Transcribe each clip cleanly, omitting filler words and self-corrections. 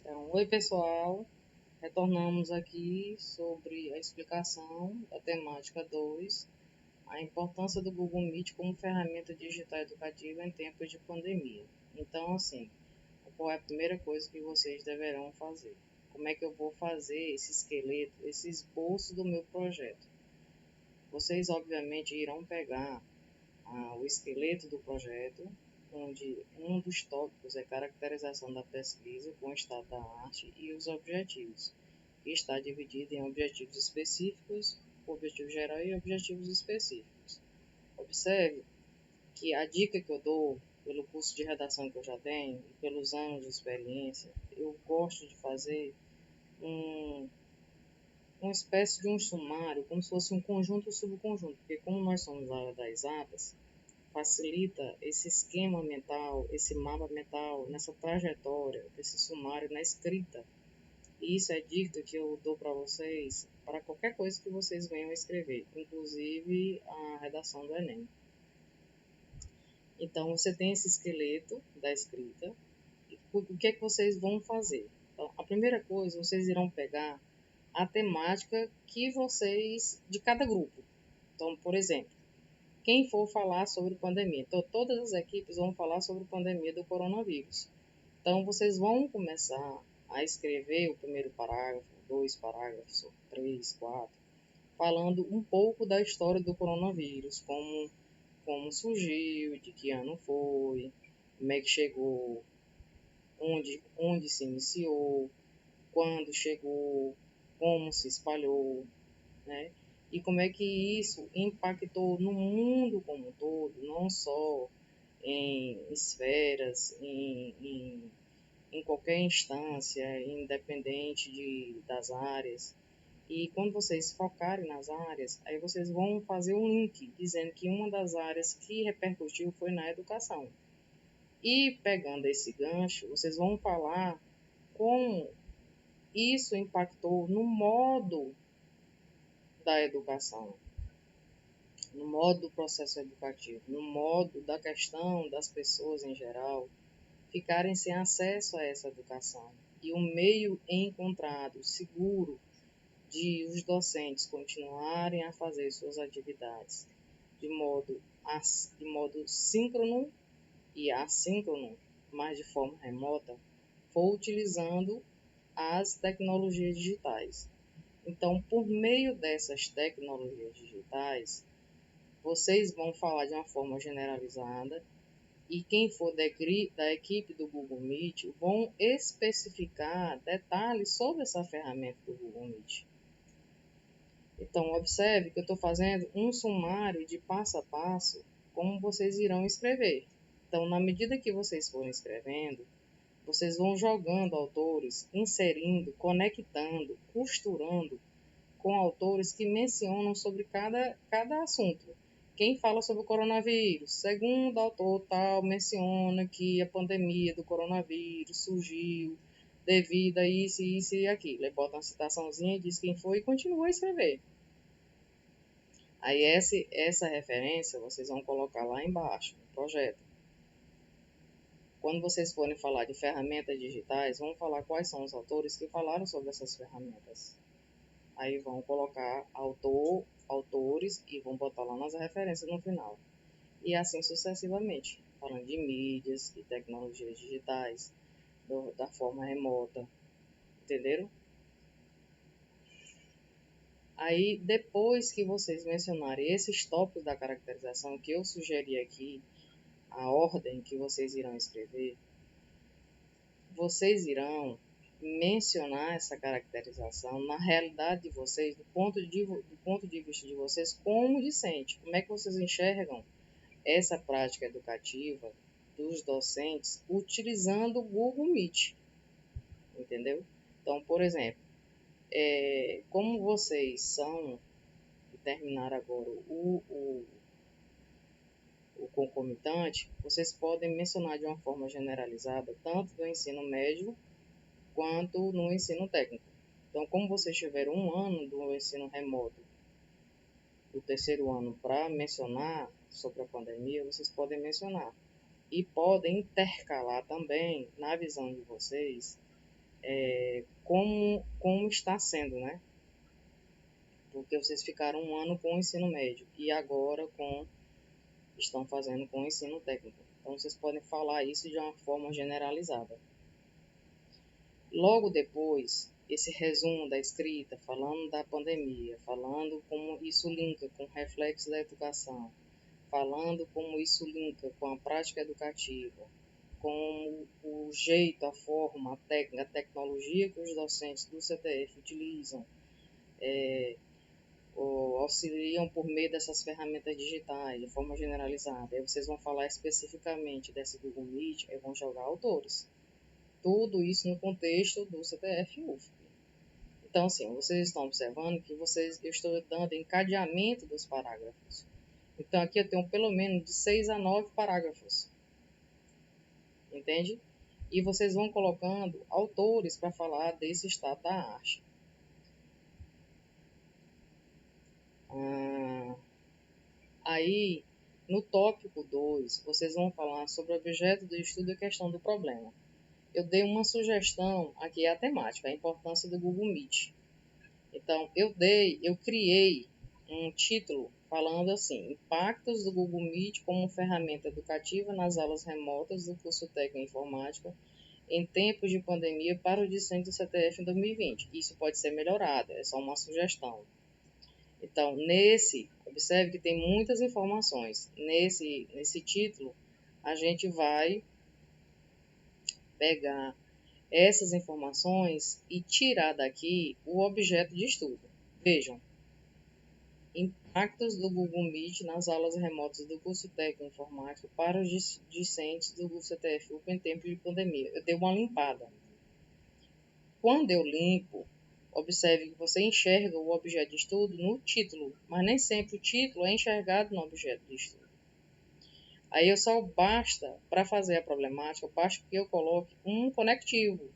Oi pessoal, retornamos aqui sobre a explicação da temática 2, a importância do Google Meet como ferramenta digital educativa em tempos de pandemia. Então, assim, qual é a primeira coisa que vocês deverão fazer? Como é que eu vou fazer esse esqueleto, esse esboço do meu projeto? Vocês, obviamente, irão pegar o esqueleto do projeto, onde um dos tópicos é caracterização da pesquisa com o estado da arte e os objetivos, que está dividido em objetivos específicos, objetivo geral e objetivos específicos. Observe que a dica que eu dou, pelo curso de redação que eu já tenho e pelos anos de experiência, eu gosto de fazer um, uma espécie de um sumário, como se fosse um conjunto subconjunto, porque como nós somos da área das exatas, facilita esse esquema mental, esse mapa mental, nessa trajetória, desse sumário na escrita. E isso é dito que eu dou para vocês para qualquer coisa que vocês venham a escrever, inclusive a redação do Enem. Então, você tem esse esqueleto da escrita. E o que é que vocês vão fazer? Então, a primeira coisa, vocês irão pegar a temática que vocês, de cada grupo. Então, por exemplo, quem for falar sobre pandemia. Então, todas as equipes vão falar sobre a pandemia do coronavírus. Então, vocês vão começar a escrever o primeiro parágrafo, dois parágrafos, três, quatro, falando um pouco da história do coronavírus, como surgiu, de que ano foi, como é que chegou, onde se iniciou, quando chegou, como se espalhou, né? E como é que isso impactou no mundo como um todo, não só em esferas, em qualquer instância, independente das áreas. E quando vocês focarem nas áreas, aí vocês vão fazer um link dizendo que uma das áreas que repercutiu foi na educação. E pegando esse gancho, vocês vão falar como isso impactou no modo da educação, no modo do processo educativo, no modo da questão das pessoas em geral ficarem sem acesso a essa educação. E o meio encontrado, seguro, de os docentes continuarem a fazer suas atividades de modo síncrono e assíncrono, mas de forma remota, for utilizando as tecnologias digitais. Então, por meio dessas tecnologias digitais, vocês vão falar de uma forma generalizada e quem for da equipe do Google Meet vão especificar detalhes sobre essa ferramenta do Google Meet. Então, observe que eu estou fazendo um sumário de passo a passo como vocês irão escrever. Então, na medida que vocês forem escrevendo, vocês vão jogando autores, inserindo, conectando, costurando com autores que mencionam sobre cada assunto. Quem fala sobre o coronavírus, segundo autor tal, menciona que a pandemia do coronavírus surgiu devido a isso, isso e aquilo. Ele bota uma citaçãozinha, diz quem foi e continua a escrever. Aí essa referência vocês vão colocar lá embaixo no projeto. Quando vocês forem falar de ferramentas digitais, vão falar quais são os autores que falaram sobre essas ferramentas. Aí vão colocar autores e vão botar lá nas referências no final. E assim sucessivamente, falando de mídias, de tecnologias digitais, da forma remota, entenderam? Aí, depois que vocês mencionarem esses tópicos da caracterização que eu sugeri aqui, a ordem que vocês irão escrever, vocês irão mencionar essa caracterização na realidade de vocês, do ponto de vista de vocês como discente. Como é que vocês enxergam essa prática educativa dos docentes utilizando o Google Meet, entendeu? Então, por exemplo, como vocês são, e terminar agora o concomitante, vocês podem mencionar de uma forma generalizada, tanto do ensino médio quanto no ensino técnico. Então, como vocês tiveram um ano do ensino remoto, do terceiro ano, para mencionar sobre a pandemia, vocês podem mencionar. E podem intercalar também, na visão de vocês, como está sendo, né? Porque vocês ficaram um ano com o ensino médio e agora estão fazendo com o ensino técnico. Então, vocês podem falar isso de uma forma generalizada. Logo depois, esse resumo da escrita, falando da pandemia, falando como isso linka com o reflexo da educação, falando como isso linka com a prática educativa, com o jeito, a forma, a técnica, a tecnologia que os docentes do CTF utilizam, ou auxiliam por meio dessas ferramentas digitais, de forma generalizada. Aí vocês vão falar especificamente desse Google Meet e vão jogar autores. Tudo isso no contexto do CTF UFP. Então, assim, vocês estão observando que eu estou dando encadeamento dos parágrafos. Então, aqui eu tenho pelo menos de 6 a 9 parágrafos. Entende? E vocês vão colocando autores para falar desse estado da arte. Aí, no tópico 2, vocês vão falar sobre o objeto do estudo e a questão do problema. Eu dei uma sugestão, aqui é a temática, a importância do Google Meet. Então, eu criei um título falando assim, impactos do Google Meet como ferramenta educativa nas aulas remotas do curso técnico em informática em tempos de pandemia para o discente do CTF em 2020. Isso pode ser melhorado, é só uma sugestão. Então, observe que tem muitas informações. Nesse título, a gente vai pegar essas informações e tirar daqui o objeto de estudo. Vejam, impactos do Google Meet nas aulas remotas do curso técnico informático para os discentes do CTF-UFP em tempo de pandemia. Eu dei uma limpada. Quando eu limpo, observe que você enxerga o objeto de estudo no título, mas nem sempre o título é enxergado no objeto de estudo. Aí eu só basta, para fazer a problemática, basta que eu coloque um conectivo.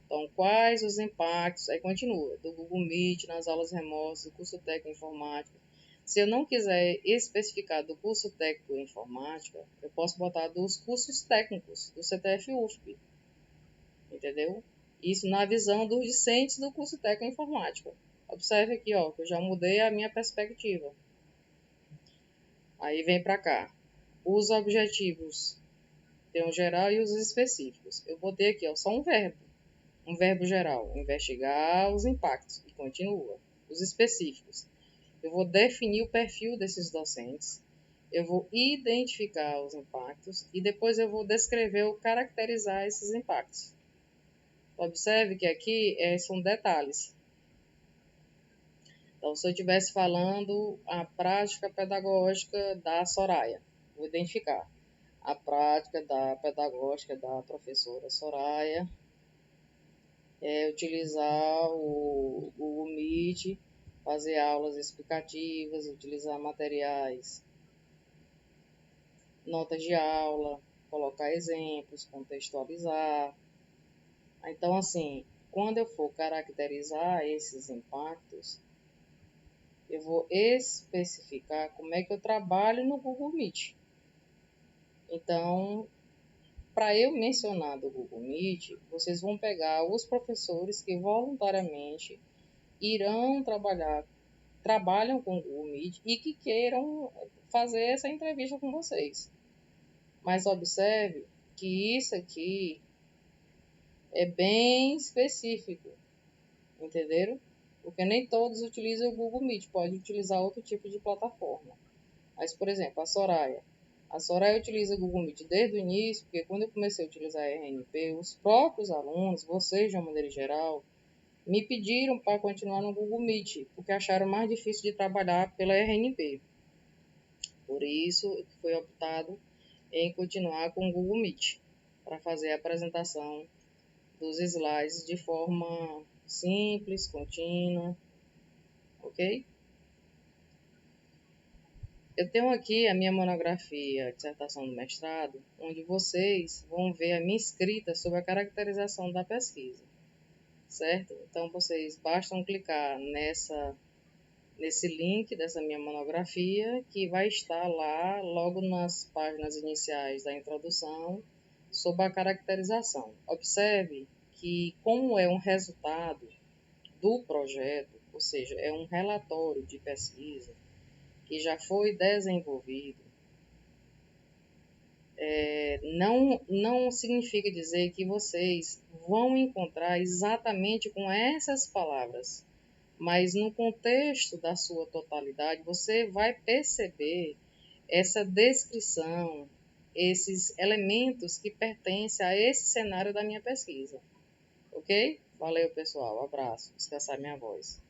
Então, quais os impactos, aí continua, do Google Meet nas aulas remotas do curso técnico informática. Se eu não quiser especificar do curso técnico em informática, eu posso botar dos cursos técnicos do CTF-UFP, entendeu? Isso na visão dos discentes do curso técnico em informática. Observe aqui, ó, que eu já mudei a minha perspectiva. Aí vem para cá. Os objetivos, tem o geral e os específicos. Eu botei aqui, ó, só um verbo geral, investigar os impactos, e continua. Os específicos, eu vou definir o perfil desses docentes, eu vou identificar os impactos e depois eu vou descrever ou caracterizar esses impactos. Observe que aqui são detalhes. Então, se eu estivesse falando a prática pedagógica da Soraya, vou identificar a prática pedagógica da professora Soraya utilizar o Google Meet, fazer aulas explicativas, utilizar materiais, notas de aula, colocar exemplos, contextualizar. Então, assim, quando eu for caracterizar esses impactos, eu vou especificar como é que eu trabalho no Google Meet. Então, para eu mencionar do Google Meet, vocês vão pegar os professores que voluntariamente irão trabalham com o Google Meet e que queiram fazer essa entrevista com vocês. Mas observe que isso aqui é bem específico, entenderam? Porque nem todos utilizam o Google Meet, pode utilizar outro tipo de plataforma. Mas, por exemplo, a Soraya utiliza o Google Meet desde o início, porque quando eu comecei a utilizar a RNP, os próprios alunos, vocês de uma maneira geral, me pediram para continuar no Google Meet, porque acharam mais difícil de trabalhar pela RNP. Por isso, foi optado em continuar com o Google Meet, para fazer a apresentação dos slides de forma simples, contínua, ok? Eu tenho aqui a minha monografia, dissertação do mestrado, onde vocês vão ver a minha escrita sobre a caracterização da pesquisa, certo? Então, vocês bastam clicar nesse link dessa minha monografia, que vai estar lá logo nas páginas iniciais da introdução, sobre a caracterização. Observe que, como é um resultado do projeto, ou seja, é um relatório de pesquisa que já foi desenvolvido, não significa dizer que vocês vão encontrar exatamente com essas palavras, mas no contexto da sua totalidade, você vai perceber essa descrição, esses elementos que pertencem a esse cenário da minha pesquisa. Ok? Valeu, pessoal. Abraço. Descansar minha voz.